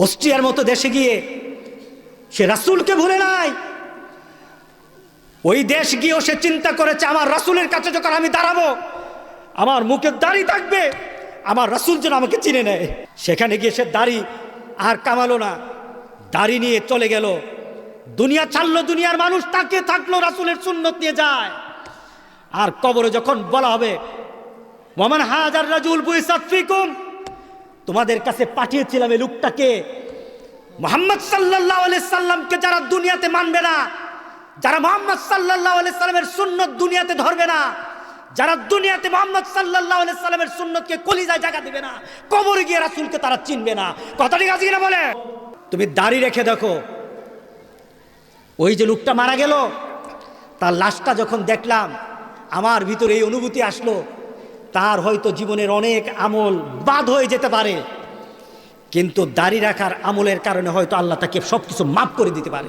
অস্ট্রিয়ার মতো দেশে গিয়ে সে রাসূলকে ভুলে নাই। ওই দেশ গিয়েও সে চিন্তা করেছে, আমার রাসূলের কাছে যখন আমি দাঁড়াবো, আমার মুখে দাড়ি থাকবে, আমার রাসূল যেন আমাকে চিনে নেয়। সেখানে গিয়ে সে দাড়ি আর কামালো না, দাড়ি নিয়ে চলে গেল, দুনিয়া ছাড়লো, দুনিয়ার মানুষ তাকে থাকলো, রাসূলের সুন্নত নিয়ে যায়। আর কবরে যখন বলা হবে, ওয়ামান হাজার রাজুল বুইসাত ফিকুম, তোমাদের কাছে পাঠিয়েছিলাম এই লোকটাকে, মুহাম্মদ সাল্লাল্লাহু আলাইহি সাল্লামকে যারা দুনিয়াতে মানবে না, যারা মুহাম্মদ সাল্লাল্লাহু আলাইহি সাল্লামের সুন্নত দুনিয়াতে ধরবে না, যারা দুনিয়াতে মুহাম্মদ সাল্লাল্লাহু আলাইহি সাল্লামের সুন্নতকে কলিজায় জায়গা দিবে না, কবরে গিয়ে রাসূলকে তারা চিনবে না। কথাটি ঠিক আছে কিনা বলে? তুমি দাড়ি রেখে দেখো, ওই যে লোকটা মারা গেল, তার লাশটা যখন দেখলাম, আমার ভিতরে এই অনুভূতি আসলো, তার হয়তো জীবনের অনেক আমল বাদ হয়ে যেতে পারে, কিন্তু দাড়ি রাখার আমলের কারণে হয়তো আল্লাহ তাকে সবকিছু মাফ করে দিতে পারে।